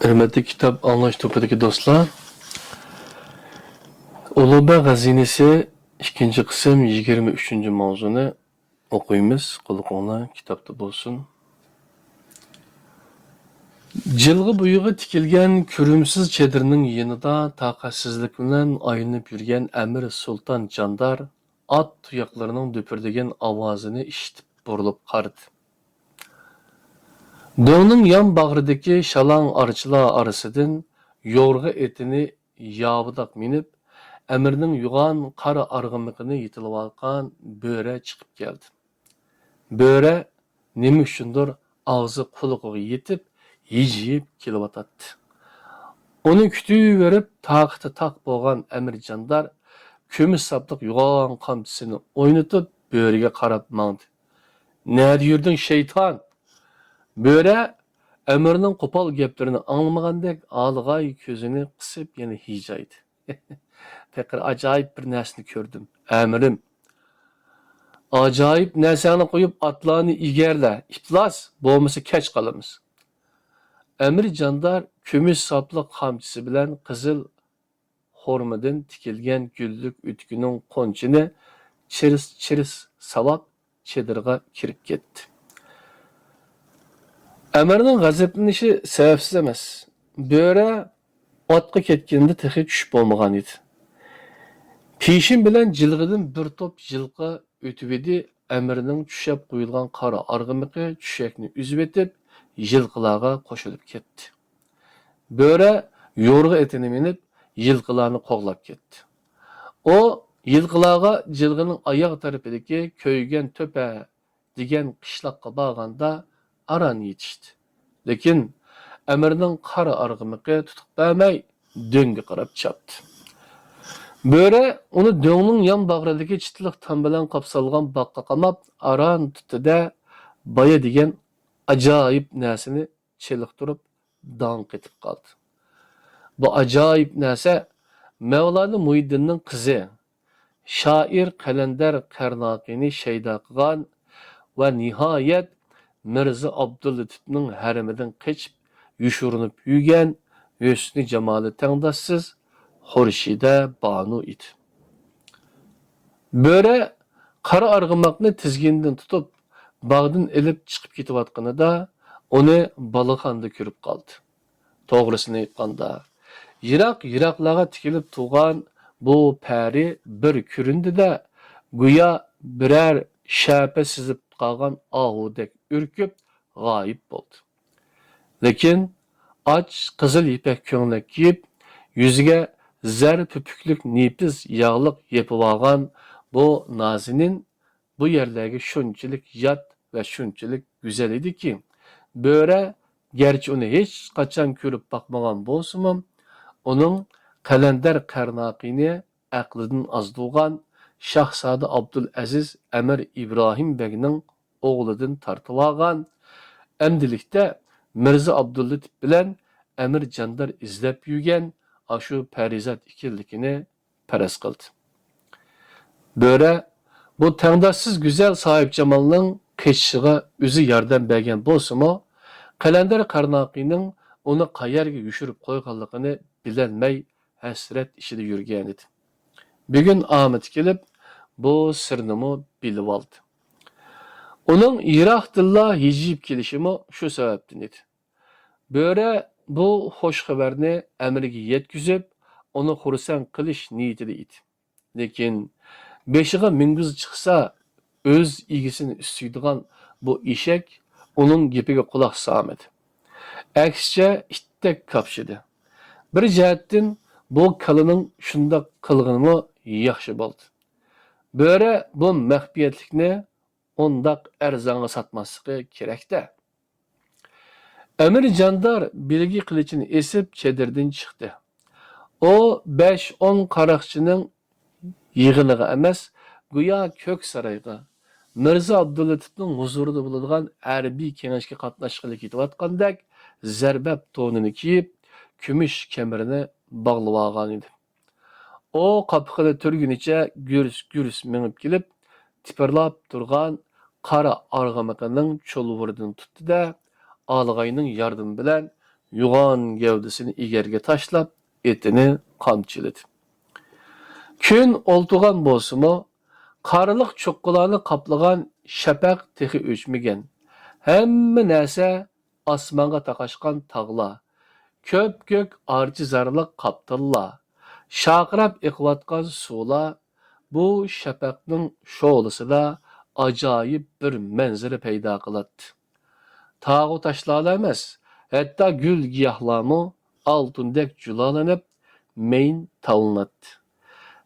Hürmetli kitap anlaş topudaki dostlar, Ulubağ Hazinesi 2. kısım 23. mavzunu okuyumuz. Kuluğuna kitapta bulsun. Jılgı buyuğu tikilgen kürümsüz çedirinin yanında takatsizlik bilen ayınıp yürgen Emir Sultan Candar at tuyaklarının düpürdegen avazını işitip burulup qardı. Döğünün yan bağrıdaki şalan arçıla arasıdın yorğu etini yavıdak minip Emir'nin yuğan qara argımıqını yitilip alqan böre çıkıp geldi. Böre nemi üçündür ağzı kuluğu yetip yiyip kelip atatdı. Onu kütüğü verip taqıtı tak boğan Emir Candar kömüş saplık yuğan kamçısını oynatıp böreге qarap mağdı. "Nerede yürdün şeytan?" Böre Emir'nin qopal geplerini anlamagandek ağlıgay közünü qısıp yine hicaydı. Tekrar acayip bir nesni gördüm. Emirim, acayip nesani koyup atlarını igerle. İplas, boğması keç kalımız. Emir Candar kümüş saplı kamçısı bilen kızıl hormadan tikilgen güllük ütkünün konçini çiris salap çedırga kirip gitti. Emir'nin gazeplenişi sebepsiz emas. Böre atqa ketgende texi düşüp olmagan idi. Peşin bilen jilgıdın bir top jilqa ötüp edi. Emir'nin düşüp koyulgan qara argımıqı düşekni üzüp etip jilqılarga qoşulup ketdi. Böre yorğu etini minip jilqılarını qoğlap ketdi. O jilqılarga jilgının ayaq tarafidagi köygen töpe degan qishlaqqa barganda aran yetişdi. Lekin Emir'nin qara argımıqı tutup bermey döngü qarab çaptı. Böre onu döngünün yan bağrıdaki çıtlık tam bilen kapsalgan bakka qamap aran tuttu da baya degen acayip nesini çeliktirip dank etip kaldı. Bu acayip nese Mevlana Muhiddin'nin kızı, şair Kalender Karnaqini şeyda qıgan ve nihayet Mirza Abdülatif'nin hariminden keçip yuşurunup yügen Hüsnü Cemali tengdaşsız Xurşide Banu idi. Böre qara argımaqni tizgindan tutup bağdan elip çıkıp ketiyotganida da onu Balıqanda ko'rib qaldı. To'g'risini aytganda, yiroq-yiroqlarga tikilib turgan bu pari bir ko'rindi da go'yo biror shapa sizib qolgan ohudek urkib g'oyib bo'ldi. Lekin och qizil ipak ko'ylak kiyib, yuziga zar püpüklük nepiz yağlık yapıp algan bu Nazinin bu yerlerde şunçilik yat ve şunçilik güzel idi ki Böre gerçi onu hiç kaçan körüp bakmagan bolsumam onun Kalender Karnaqini aqlidan azdıgan Şahzade Abdülaziz Emir İbrahim Beg'nin oğludan tartıp algan emdilikte Mirza Abdülatif bilen Emir Candar izlep yügen aşu perizat ikirlikini peres kıldı. Böre bu tengdaşsız güzel sahip Cemal'ın keçişiga üzü yardım bergen bolsumu Kalender Karnaqi'nin onu qayerga yuşurup qo'yganligini bilenmey hasret işide yürgen idi. Bugün Ahmet kelip bu sırnımı bilip aldı. Onun Irak dilla hicip kelişimi şu sebepten idi. Böre bu hoş haberini Emir'e yetkizip onu xursand qilish niyetida edi. Lekin beshiga mingiz chiqsa o'z egisini ustuydigan bu eshak uning gapiga quloq solmadi. Aksicha itdek kapshidi. Bir jihatdan bu kalining shundoq qilg'ini yaxshi bo'ldi. Böre bu maxfiyatlikni undaq arzonga sotmasligi kerak-da. Emir Candar bilgi kılıçını esip çedirden çıktı. O 5-10 qaraqçının yığınıga emas, güya kök sarayga, Mirza Abdülatif'nin huzurida bulungan harbiy kengashga qatnashqili ketayotgandek zarbab to'nini kiyib, kumush kemirini bog'lab olgan edi. O qapqili turgunicha gurs minib kelib, tipirlab turgan qara arg'amiqining cho'lvuridan tutdi da Alğayının yardımı bilen yuğan gövdesini igerge taşlap, etini kamçıladı. Gün oltuğan bolsumu, qarılıq çoqqularını qaplagan şəpəq texi öçmügen. Həmmə nəsə asmanga taqaşqan tağlar, köp-kök arcı zarlıq qaptıllar, şaqırab iqvatqan sular, bu şəpəqnin şoğlusida acayip bir mənzərə peyda qılatdı. Tağı taşlarla emas, hətta gül giyahlarmı altundek cülalanıp meyin tavlanadı.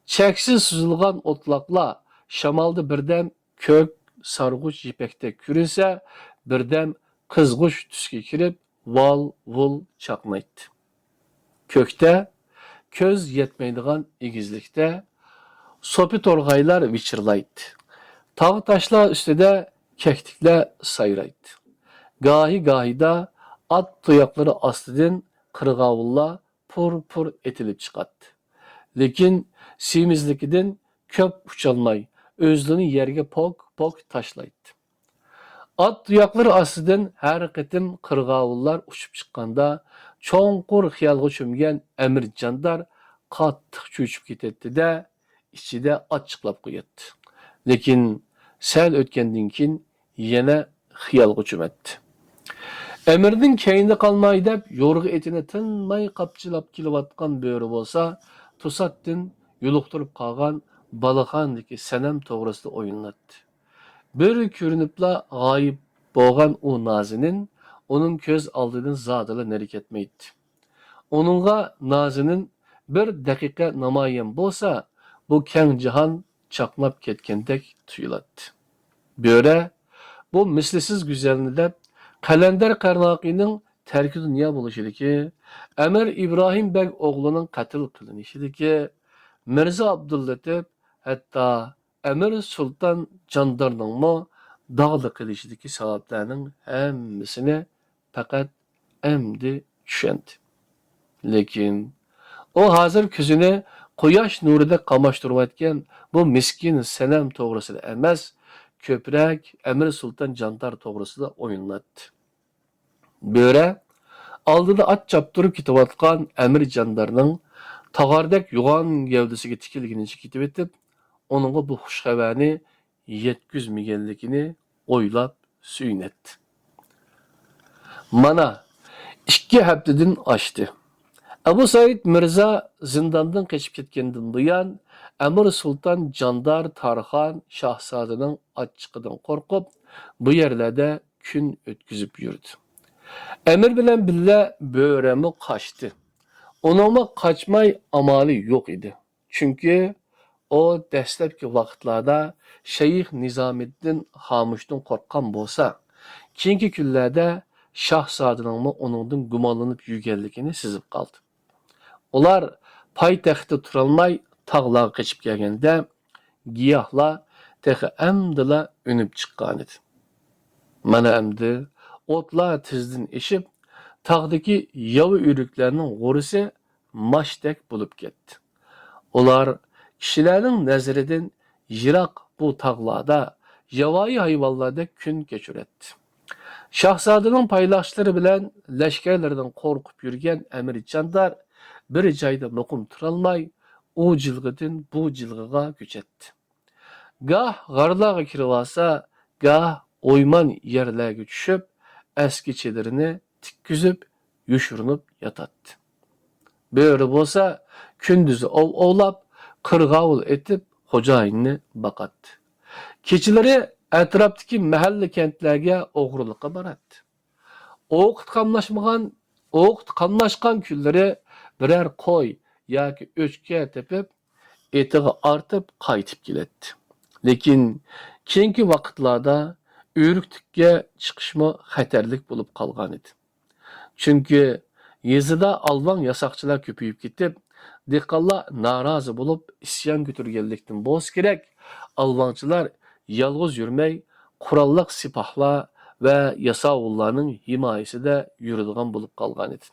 Çeksiz süzülgan otlaqlar şamalda birdem kök sarğuç ipekte kürünse, birdem qızğuş tüsке kirip val-vul çaqnaydı. Kökte, köz yetmeydiğen igizlikte sopi torgaylar viçirlaydı. Tağ taşlar üstüde kektikler sayraydı. Gahi da at tuyakları astıdın kırgavullar pur etilip çıkarttı. Lekin semizlikidin köp uçalmay, özlüğünü yerge pok taşlaydı. At tuyakları astıdın her qitim kırgavullar uçup çıkkanda çoğunqur xiyalgı çömgen Emir Candar qattiq çöçüp ketetti de içide açıqlap qo'yatdi. Lekin sel ötkendin kin yine xiyalgı çömetdi. Emir'nin keyinde kalmayı dep yorgu etini tınmay kapçılap kilovatkan böğrü bolsa, Tusattin yuluqturup qalğan balıqandaki senem toğrusida oyunlattı. Bir körünüpla gayip boğan o nazinin, onun köz aldığının zadıla nerik etmeydi. Onunla nazinin bir dakika namayen bolsa, bu keng cihan çaknap ketkendek tuyulattı. Böyle, bu mislisiz güzelini dep, Kalender Qarnaqining terki dünya buluşidiki, Emir İbrahim Beg oğlunun qatl qilinishidiki, Mirza Abdullatif, hatta Emir Sultan Jandarning mo dağlı qilishidiki sabablarning hammasini faqat endi tushundi. Lekin o hazır ko'zini quyosh nurida qamashtirayotgan bu miskin sanam to'g'risida emas, ko'proq Emir Sultan Jandar to'g'risida o'yinlatdi. Böyle aldıda at çaptırıp kitavatkan Emir Jandar'ның tağardek yuğan gövdesiga tikilginicha kitib etib, onunğa bu xush xabarni yetkizmegenligini o'ylab suyunetdi. Mana 2 haftadan oshdi. Abu Said Mirza zindandan qochib ketgandan buyon Emir Sultan Jandar Tarxan Şahzadening achchiqidan qo'rqib, bu yerlarda kun o'tkazib yurdi. Emir bilen billa böğremi kaçtı. Onunla kaçmay amali yok idi. Çünkü o dastlabki vaqtlarda Şeyh Nizamettin Hamuş'tan korkkan bolsa, keyingi kunlarda Şahzadening onundan gumonlanıp yurganligini sezib qaldı. Ular poytaxtda turolmay tog'larga qochib kelganda, giyohlar texi amdila unib chiqqan edi. Mana endi otlar tizden eşip, tağdaki yavu ürüklerinin g'o'risi maşdek bulup ketdi. Ular kishilarning nazaridan yiroq bu tağlarda yovvoyi hayvonlarda kun kechiradi. Shahzodaning paylaşları bilan lashkarlardan qo'rqib yurgan Emir Jandar bir joyda muqim turolmay, u jilg'idan bu jilg'iga ko'chatdi. Gah g'arlarga kirib olsa, gah o'yman yerlarga tushib, eski çedirini tikkizip, yuşurunup yatattı. Böyle bolsa, kündüzü ovlap, kırgavul etip, hocayını bakattı. Keçileri etraftaki mahalle kentlerge oğruluqa barattı. Oğut kanlaşkan külleri birer koy yaki öçke tepip, etiği artıp kaytıp giletti. Lekin, keyingi vaqtlarda Ürüktükке çıkışma xatarlik bulup kalgan idi. Çünkü yezida alvan yasakçılar köpüyüp gitip, dehqonlar narazı bulup isyan götürgenlikten boz gerek, alvançılar yalğız yürmey, kurallık sipahlar ve yasavullarının himayesinde yürüdüğün bulup kalgan idi.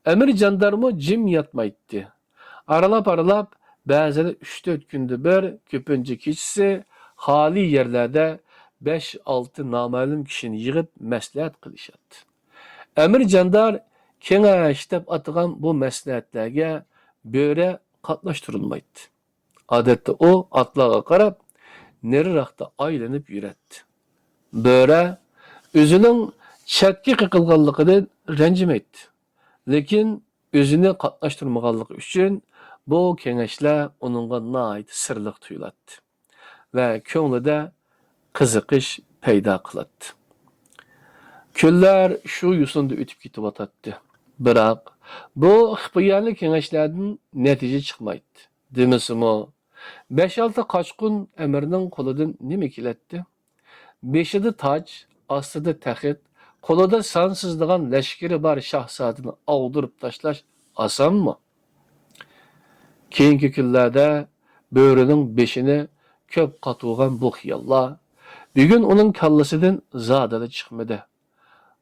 Emir Jandarmı cim yatmaydı. Aralap bazıları 3-4 gündür bir köpünce keçisi hali yerlerde 5-6 namalum kişini yığıp məsləhət qilişatdı. Emir Candar kengaş dep atıgan bu maslahatlarga böre qatnaştırılmaydı. Adette o atlağa qarab, neriroqda aylanib yuratdi. Böre özünün chetga qiqilganligidan ranjimaydi. Lekin özünü qatnaştırmaganligi uchun bu kengashlar uningga nihoyat sirliq tuyuladi va ko'nglida qiziqish paydo qiladi. Kunlar shu yo'sinda o'tib ketyotdi. Biroq bu ixtiyorli kengashlardan natija chiqmaydi. Demasimi, 5-6 qochqin amirning qo'lidan nima keladi? Beshida toj, ostida taxt, qo'lida sonsizdigan lashkari bor shahzodani og'dirib tashlash osonmi? Keyingi kunlarda bo'rining beshini ko'p qatug'an bu xiyollar bugun uning kallasidan zodala chiqmadi.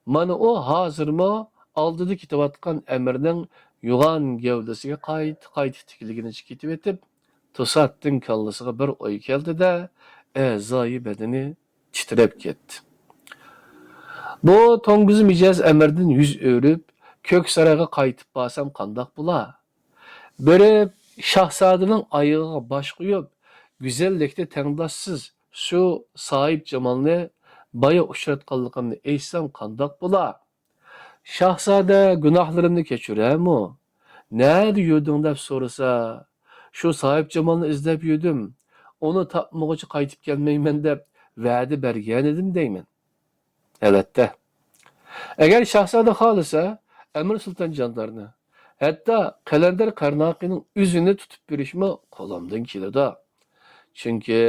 Mana o hozirmi oldida ketayotgan amirning yo'g'on gavdasiga qayta tikilgini ketib etib, to'satdan kallasiga bir o'y keldi-da, a'zoyi badani titrab ketdi. Bu to'ng'iz mijoz amirdan yuz o'rib, ko'k saroyga qaytib borsam qandoq bo'lar? Biri shahzodaning oyog'iga bosh qo'yib, go'zallikda tengdoshsiz shu sohib jamolni boya uchratganligimni aytsam qandoq bo'lar? Shahzoda gunohlarimni kechirami? Nerede yurding deb so'rasa, shu sohib jamolni izlab yurdim. Uni topmoqchi qaytib kelmayman deb va'da bergan edim deyman. Albatta. Agar shahzoda xohlasa, Amir Sulton Jandarni, hatto Qalandar Qarnoqining o'zini tutib berishmi qo'limdan keladi. Chunki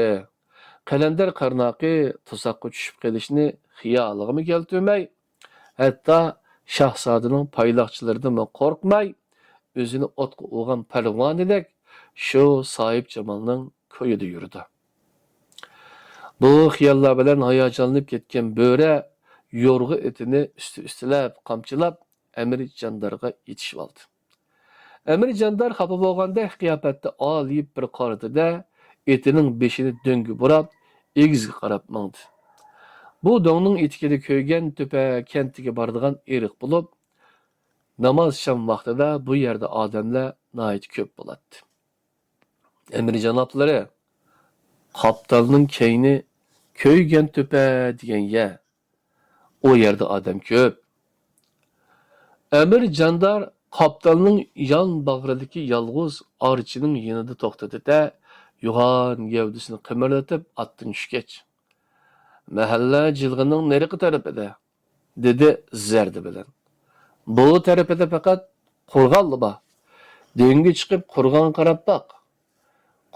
Qalandar Qarnoqi tuzoqqa tushib qolishni xiyoliga keltirmay, hatto shahzodaning payloqchilaridan qo'rqmay, o'zini o'tqa o'g'an palvonidek shu sohib jamolning ko'yida yurdi. Bu xiyollar bilan hayajonlanib ketgan bo'ri yo'rg'i etini üstilab, qamchilab Amir Jandarga yetishib oldi. Amir Jandar xafa bo'lganda qiyofatda olib bir qaradida etining beshini döngü burab, egizga qarab mangdi. Bu do'ngning etikida ko'ygan tepa kentiga boradigan eriq bo'lib, namoz sham vaqtida bu yerda odamlar nihoyat ko'p bo'ladi. Amir janoblari, Qoptalning keyni ko'ygan tepa degan ya. O yerda odam ko'p. Amir Jandar Qoptalning yon bag'ridagi yolg'iz orchining yonida to'xtadi-da, yo'g'on gavdasini qimirlatib otdan tushgach, "Mahalla jilg'ining nariqi tarafida", dedi zardi bilan. "Bu tarafida faqat qo'rg'onli bor. Dengi chiqib qo'rg'on qarab boq.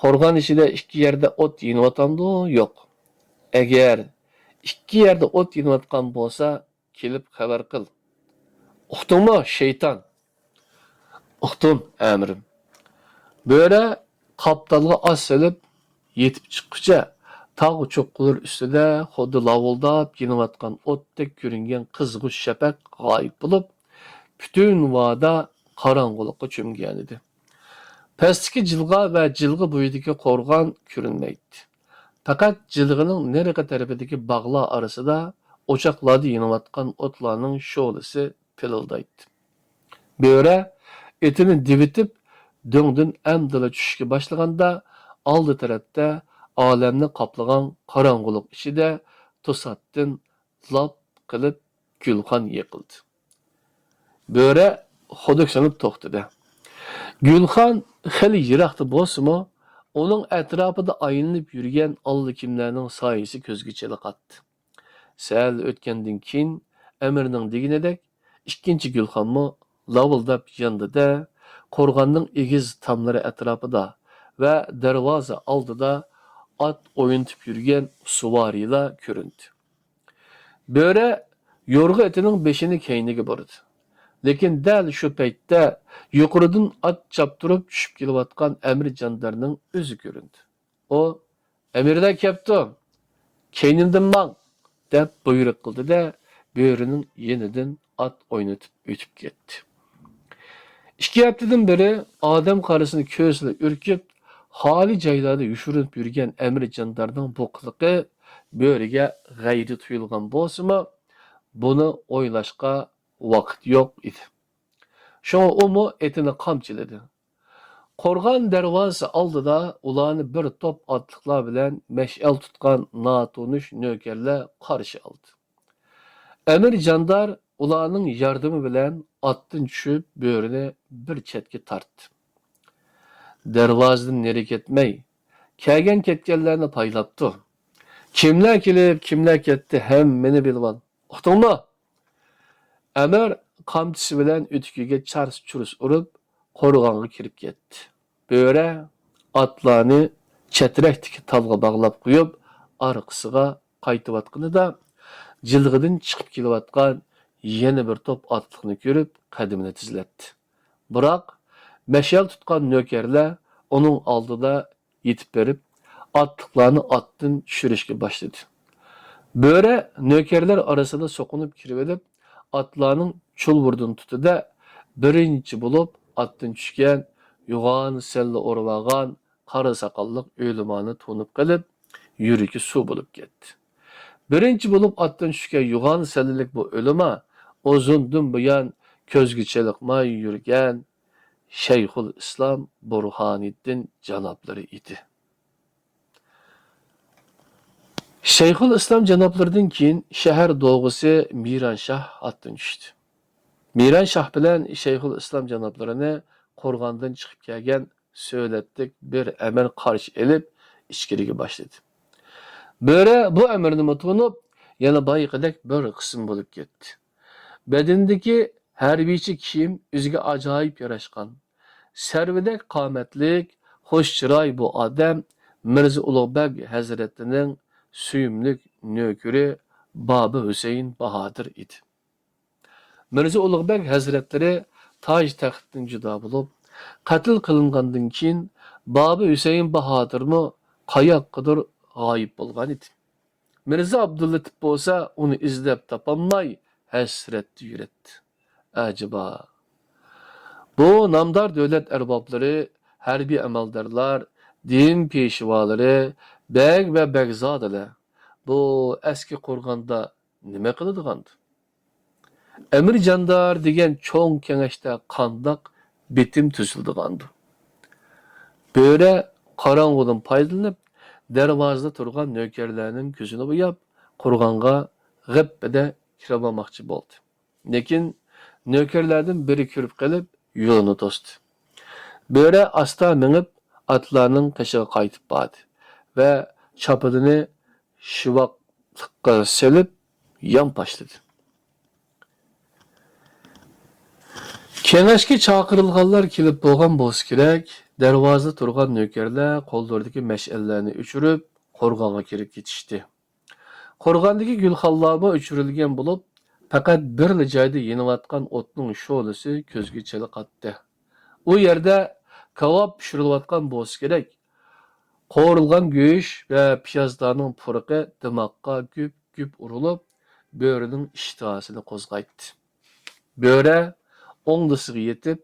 Qo'rg'on ichida ikki yerda o't yonayotgandi, yo'q. Agar ikki yerda o't yonayotgan bo'lsa, kelib xabar qil. Uqdingmi, shayton?" "Uqdim, amirim." Bo'ri Qoptalga os solib yetib chiqquncha tog' cho'qqilar ustida xuddi lovuldab yonayotgan o'tdek ko'ringan qizg'ish shafaq g'oyib bo'lib, butun vada qorong'ulikqa cho'mgan edi. Pastdagi jilg'a va jilg'a bo'yidagi qo'rg'on ko'rinmaydi. Faqat jilg'ining nariga tarafidagi bog'lar orasida o'choqlarda yonayotgan o'tlarning sho'lisi pilildaydi. Bo'ri etini divitib do'ngdan amdila tushishga boshlaganda oldi tarafda olamni qoplagan qorong'ulik ichida to'satdan lop qilib gulxon yiqildi. Bo'ri xuduksanib to'xtadi. Gulxon xili yiroqda bo'lsa-mu, uning atrofida aylanib yurgan allakimlarning soyasi ko'zga chaliqatdi. Sal o'tgandan keyin amirning deganidek ikkinchi gulxonmi lavildab yondida, qo'rg'onning egiz tomlari atrofida va darvoza oldida ot o'yintib yurgan suvariylar ko'rindi. Bo'ri yo'rg'i etining beshini keyniga bordi. Lekin dal shu paytda yuqoridan ot choptirib tushib kelayotgan Amir Jandarning o'zi ko'rindi. O, "Amirlar kelibdi. Keynimdan mang", deb buyruq qildi-da, bo'rining yenidan ot o'ynatib o'tib ketdi. 2 haftadan beri odam qarasini ko'zla urkib, xoli joylarda yushirinib yurgan Amir Jandarning bu qiliqi bo'riga g'ayri tuyulgan bo'lsa-mu, buni o'ylashga vaqt yo'q edi. Şoňa omo etini qamçyladı. Qorgan darvozasi oldida ularni bir top otliqlar bilan mash'al tutgan notunush nökerler qarshi oldi. Emir Jandar ularning yordami bilan otdan tushib bo'rini bir chetga tortdi. Darvozadan nari ketmay, kelgan ketganlarni paylabdi. Kimlar kelib, kimlar ketdi, hammani bilib ol. Uqdingmi? Emir qamchisi bilan o'tkiga chars-churs urib, qo'rg'onga kirib ketdi. Bo'ri otlarni chatrakdagi talga bog'lab qo'yib, orqasiga qaytayotganida jilg'idan chiqib kelayotgan yana bir to'p otliqni ko'rib, qadamini tizlatdi. Biroq mash'al tutgan nökerlar uning oldida yetib berib, otliqlarni otdan tushirishga boshladi. Bo'ri nökerlar orasida so'qinib kirib olib, otlarning chulburdan tutida birinchi bo'lib otdan tushgan yo'g'on sella o'rvagan qora soqolliq o'limani to'nib qilib, yuragi suv bo'lib ketdi. Birinchi bo'lib otdan tushgan yo'g'on sellalik bu o'lima uzundan buyon ko'zga chaliqmay yurgan Shayxul Islom Burhoniddin janoblari edi. Shayxul Islom janoblaridan keyin shahar do'g'isi Miranshah otdan tushdi. Miranshah bilan Shayxul Islom janoblarini qo'rg'ondan chiqib kelgan so'latdik bir amir qarshi elib ichkariga boshladi. Bo'ri bu amirni mutunib, yana boyiqidek bir qism bo'lib ketdi. Badindagi harbiychi kiyim o'ziga ajoyib yarashgan. Sarvidek qomatlik, xush chiroy bu odam Mirza Ulug'bek hazratining suyumlik nökeri Baba Husayn Bahodir edi. Mirza Ulug'bek hazratlari toj taxtdan judo bo'lib, qatl qilingandan keyin Baba Husayn Bahodirmi qayoqqadir g'oyib bo'lgan edi. Mirza Abdullatif bo'lsa, uni izlab topolmay hasratda yuratdi. Ajiba. Bu namdar davlat arboblari, harbiy amaldorlar, din peshvolari, beg va begzodalar bu eski qo'rg'onda nima qiladigandı? Emir Jandar degan cho'ng kengashda qandoq bitim tuzildigandı. Bo'ri qorong'udan foydalanib, darvozada turgan nökerlarning ko'zini bo'yab, qo'rg'onga g'appida kirib olmoqchi bo'ldi. Lekin nökerlardan biri kirib qilib, yo'lini to'sdi. Bo'ri asta minib, atlarning qishiga qaytib bordi va chopidini shivoqliqqa selib, yon boshladi. Kengashga chaqirilganlar kelib bo'lgan bo'lsa kerak, darvozada turgan nökerlar qo'llaridagi mash'allarni o'chirib, qo'rg'onga kirib ketishdi. Qo'rg'ondagi gulxonlarmi o'chirilgan bo'lib, faqat bir joyda yeniyotgan o'tning sho'lisi ko'zga chaliqatdi. U yerda kavob pishirilayotgan bo'lsa kerak. Qo'rilgan go'sht va piyozlarning purqi dimoqqa güp urilib, bo'rining ishtihosini qo'zg'aydi. Bo'ri o'ngdisiga yetib,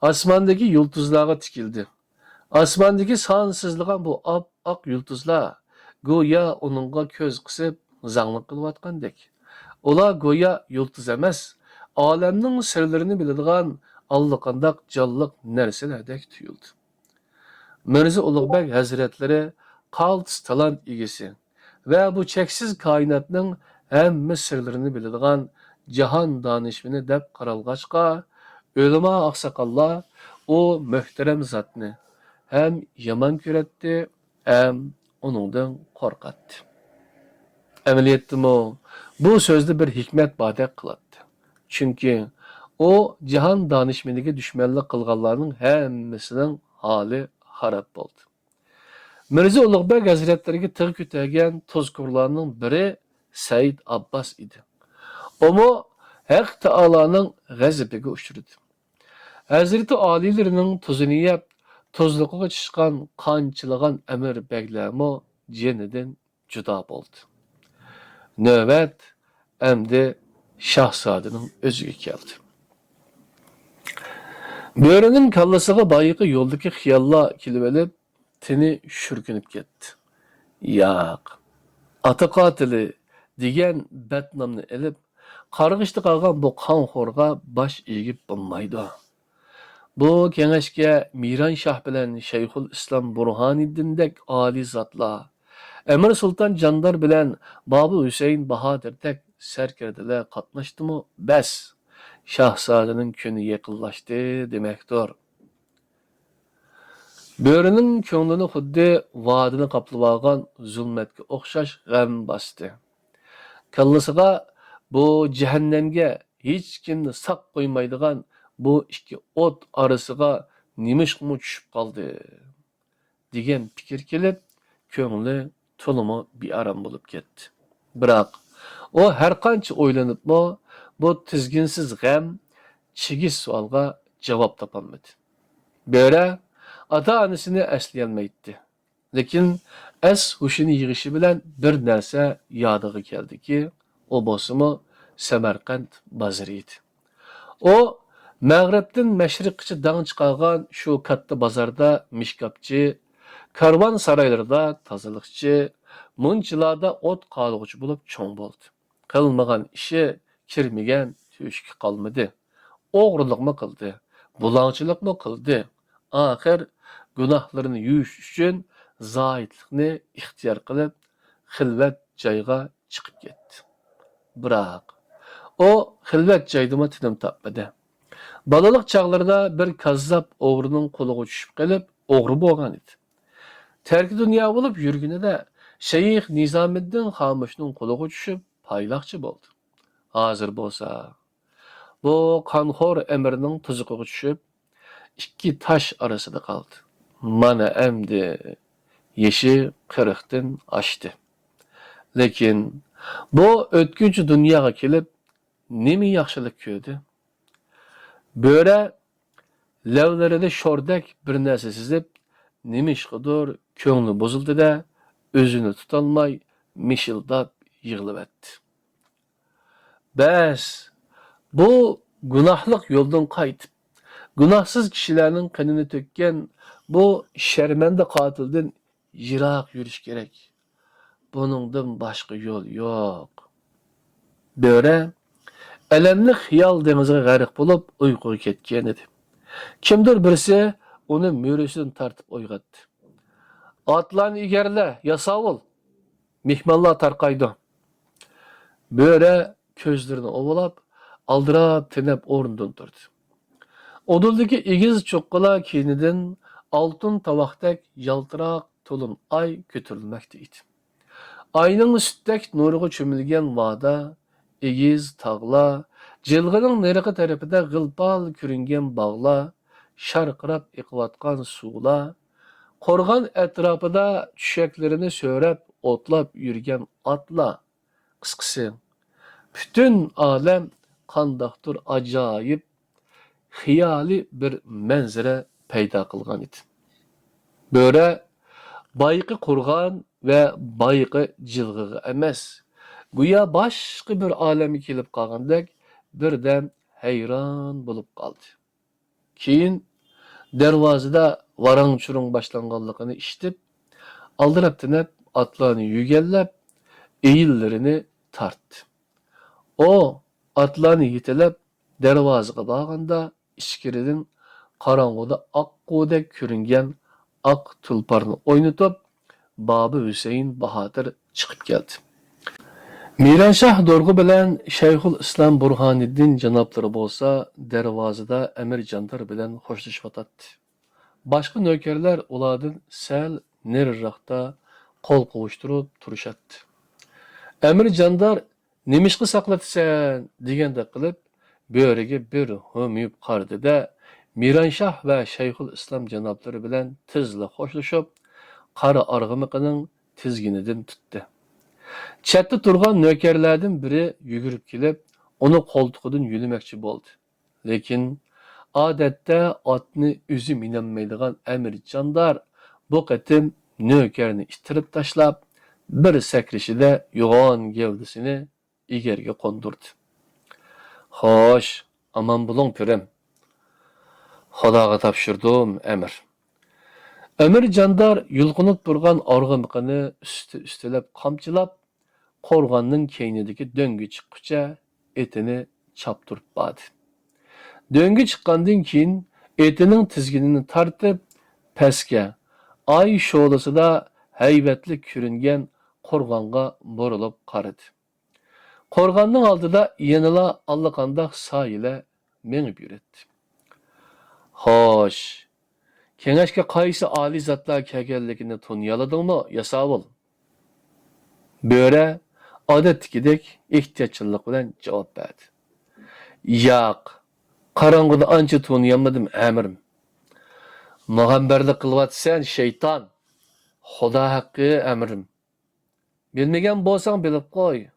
osmondagi yulduzlarga tikildi. Osmondagi sonsizligan bu oq yulduzlar go'yo uningga ko'z qisib zanglik qilayotgandek. Ular go'yo yulduz emas, olamning sirlarini biladigan allaqandoq jonliq narsalardek tuyuldi. Mirza Ulug'bek hazratlari qaltis talant egasi va bu cheksiz koinotning hamma sirlarini biladigan jahon donishmani deb qaralg'achqa, o'lima oqsoqollar u muhtaram zotni ham yomon ko'ratdi, ham uningdan qo'rqatdi. Amaliyotda bu so'zda bir hikmat bordek qiladi. Chunki u jahon donishmaniga dushmanlik qilganlarning hammasining holi xarob bo'ldi. Mirza Ulug'bek hazratlariga tig' ko'targan tuzkurlarning biri Said Abbas edi. Omo Haq Taoloning g'azabiga uchradi. Hazreti oliylarining tuzini yeb, tuzliqiga chiqqan qanchilagan amir baglarmi jinidan judo bo'ldi. Navbat endi shahzodaning o'ziga keldi. Bo'rining kallasiga boyiqi yo'ldagi xiyollar kelib olib, tini shurkinib ketdi. Yo'q, ota qotili degan batnomni ilib, Qarg'ishda qolgan bu qonxo'rga bosh egib bo'lmaydi. Bu kengashga Miran Shoh bilan Shayxul Islom Burhoniddindek oliy zotlar, Emir Sultan Jandar bilan Bobur Husayn Bahodirdek sarkardalar qatnashdimi? Bas, Shahzodaning kuni yaqinlashdi demakdir. Bo'rining ko'nglini xuddi vodini qoplab olgan zulmatga o'xshash g'am bosdi. Kallasiga bu jahannamga hech kimni saq qo'ymaydigan bu ikki o't orasiga nimishqmi tushib qoldi degan fikr kelib, ko'ngli to'limi bearam bo'lib ketdi. Biroq u har qancha o'ylanibmi, bu tizginsiz g'am, chigis savolga javob topolmadi. Bo'ri ota-onasini esleyolmaydi. Lekin hushini yig'ishi bilan bir narsa yodiga keldiki, o bo'lsimi Samarqand bozori edi. O Mag'ribdan mashriqgacha dang chiqargan shu katta bozorda mishkabchi, karvon saroylarida tozaliqchi, munchilarda o't qolg'uchi bo'lib cho'ng bo'ldi. Qilmagan ishi kirmagan tuşki qolmadi. O'g'rilikmi qildi, bulongchilikmi qildi. Oxir gunohlarini yuvish uchun zoidlikni ixtiyor qilib, xilvat joyga chiqib ketdi. Biroq o xilvat joydimi tinim topmadi. Balalik chog'larida bir kazzab o'g'rining qo'liga tushib qolib, o'g'ri bo'lgan edi. Terki dunyo bo'lib yurganida Shayx Nizomiddin Xomushning qo'liga tushib payloqchi bo'ldi. Hozir bo'lsa bu qonxo'r emirning tuzuqiga tushib, ikki tash orasida qoldi. Mana endi yeshi 40dan oshdi. Lekin bu o'tkinchi dunyoga kelib nima yaxshilik ko'rdi? Bo'ri lavlarida sho'rdak bir narsa sezib, nimishqidir ko'ngli bozildi-da, o'zini tutolmay mishildab yig'labatdi. Bas, bu gunohlik yo'ldan qaytib, gunohsiz kishilarning qanini to'kkan bu sharmanda qotildan yiroq yurish kerak. Buningdan boshqa yo'l yo'q. Bo'ri alamli xiyol dengiziga g'arq bo'lib uyquga ketgan edi. Kimdir birisi uni mo'risidan tortib uyg'otdi. Otlarni egarla, yasovul. Mehmonlar tarqaydi. Bo'ri ko'zlarini ovalab, aldirab tinib o'rnidan turdi. Oduldagi egiz cho'qqalar kiyinidan oltin tovoqdek yaltiroq to'lin oy ko'tarilmoqda edi. Ayning sutdek nuriga cho'milgan voda, egiz tog'lar, jilg'ining nariqi tarafida g'ilpal ko'ringan bog'lar, sharqirab eqiyotgan suvlar, qo'rg'on atrofida tushaklarini so'rab o'tlab yurgan otlar. Qisqasi, butun olam qandoqdir ajoyib, xiyoli bir manzara paydo qilgan edi. Bo'ri boyqi qo'rg'on va boyqi jilg'iga emas, go'yo boshqa bir olamga kelib qolgandek birdan hayron bo'lib qoldi. Keyin darvozada varang-churung boshlanganligini eshitib, aldirab tinib, otlarni yugallab, eyillarini tortdi. O otlarni yetilab darvozaga borganda ichkaridan qorong'uda oqqudek ko'ringan oq tulparni o'ynatib, Bobur Husayn Bahodir chiqib keldi. Miranshah Dorg'u bilan Shayxul Islom Burhoniddin janoblari bo'lsa, darvozada Amir Jandar bilan xo'shlashib. Boshqa navkarlar ulardan sal nariroqda qo'l qovushtirib turishatdi. Amir Jandar nimishqi saqlatsan degandek qilib, bo'riga bir ho'mib qardi-da, Miranshah va Shayxul Islom janoblari bilan tezla xo'shlashib, qora arg'imiqining tizginidan tutdi. Chetda turgan navkarlardan biri yugurib kelib, uni qo'ltig'idan yulamoqchi bo'ldi. Lekin odatda otni o'zi minolmaydigan Amir Jandar bu qatim navkarni ittirib tashlab, bir sakrishida yo'g'on gavdasini egarga qo'ndirdi. Xo'sh, aman bo'ling pirim. Xudoga topshirdim, Amir. Amir Jandar yulqinib turgan arg'imiqini ustilab qamchilab, qo'rg'onning keynidagi do'ngga chiqquncha etini çaptırıp bağdı. Döngü çıkkandan keyin etinin tizginini tartıp pəsке, ay şoğlası da heybetli kürüngen qorğanğa borulup qaradı. Qorğanның aldıda yanıla allaqandaq sağ ile menip yürüttü. Xoş, kengeşke qaysı ali zatlar kelgenligini tanıyaladыңmı, yasab ol. Böre adetdikidek ehtiyatçılık bilen cevap verdi. Yo'q, qarang'uda ancha tanıyamadım amirim. Mağamberlik kılvatsan şeytan. Xudo haqqi amirim. Bilmegen bo'lsang bilib qo'y.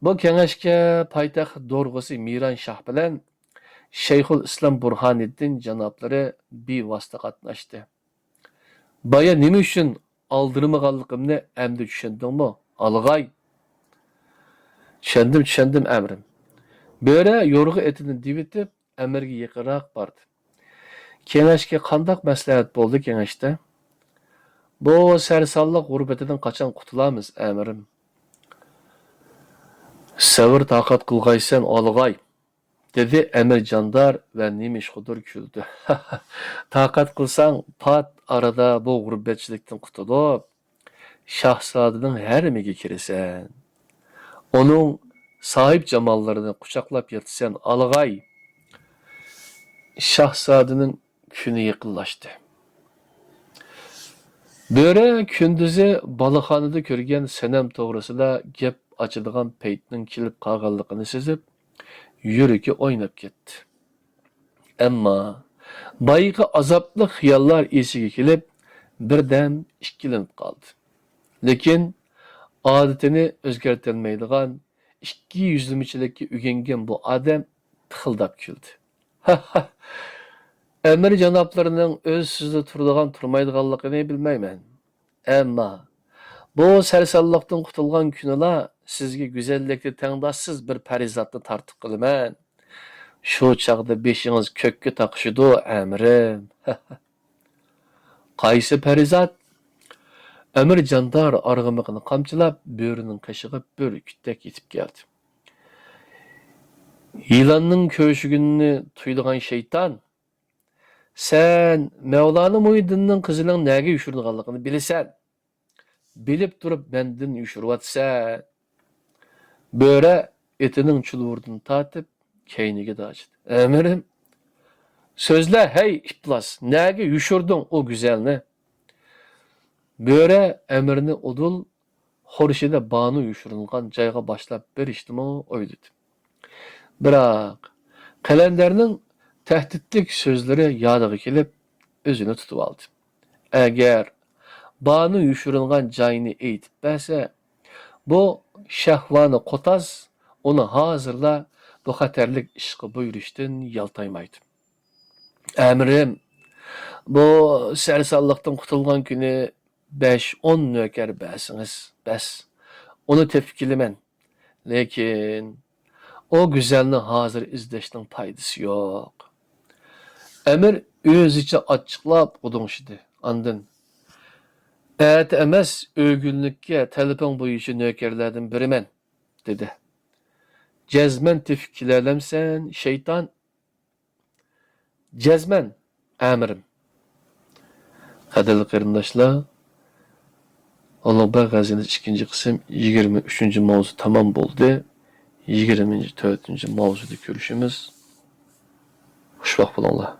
Bu kengashga poytaxt do'rg'isi Miran Shah bilan Shayxul Islom Burhoniddin janoblari bevosita qatnashdi. Baya nima uchun aldırmağanligimni endi tushundingmi? Alg'ay. Tushundim amirim. Bo'ri yo'rg'i etini divitib, amirga yaqinroq bordi. Kengashga qandaq maslahat bo'ldi kengashda? Bu sarsalliq g'urbatidan qachon qutulamiz, amirim? Sabr taqat qilg'aysan, olg'ay, dedi Amir Jandar va Nemish Xudur kuldi. Taqat qilsang, pat arada bu g'urbatchilikdan qutulib, Shahzodaning haramiga kirasan. Onun sahip camallarini quchoqlab yatsan, olg'ay. Shahzodaning kuni yaqinlashdi. Bo'ri kunduzi boloxonada ko'rgan sanam to'g'risida gap ochadigan paytning kelib qolganligini sezib, yuragi o'ynab ketdi. Ammo boyagi azobli xiyollar esiga kelib, birdan ikkilanib qoldi. Lekin odatini o'zgartirmaydigan ikki yuzlamachilikka o'rgangan bu odam tixildab kuldi. Amir janoblarining o'z so'zida turadigan turmaydiganligini bilmayman. Ammo bu sarsalliqdan qutulgan kunila sizga go'zallikda tengdoshsiz bir farizatni tartib qilaman. Shu chaqda beshingiz ko'kka taqishidi, amirim. Qaysi farizat? Amir Jandar arg'imig'ini qamchilab, bo'rining qishig'i bo'rkutdek yetib keldi. Yılanның köşügününü tuyduğan şeytan, sen Mevlana Muhyiddin'nin kızının nege yuşurduğanlığını bilirsen, bilip durup benden yuşurvatsan, böyle etinin çulvurdunu tatıp keynige de açtı. Emirim, sözle hey iplas, nege yuşurdun o güzelini? Böyle emirini odul, Xorşide banu yuşurulgan cayga başlap beriştim o oyladı. Biroq Qalandarning tahdidlik so'zlari yodiga kelib, o'zini tutib oldi. Agar banu yushirilgan joyini aytib bersa, bu Shahvoni Qotaz uni hozirla bu xatarlik ishga buyurishdan yaltaymaydi. Amirim, bu sarsalliqdan qutulgan kuni 5-10 nökər bəsiniz, bəs. Onu tepkiləmən. Lekin o güzelini hazır izleştin paydası yok. Emir özüçe açıklap udunşidi. Andın. Ət emas ögünlükке telefon boyucu nökerlerden birimen, dedi. Cezmen tefkilerlemsen şeytan. Cezmen, amirim. Qadirli qarindoshlar, Ulug'bek g'azini 2. qism 23. mavzu tamam bo'ldi. 24. mavzuda görüşümüz. Xushvaqt bo'linglar.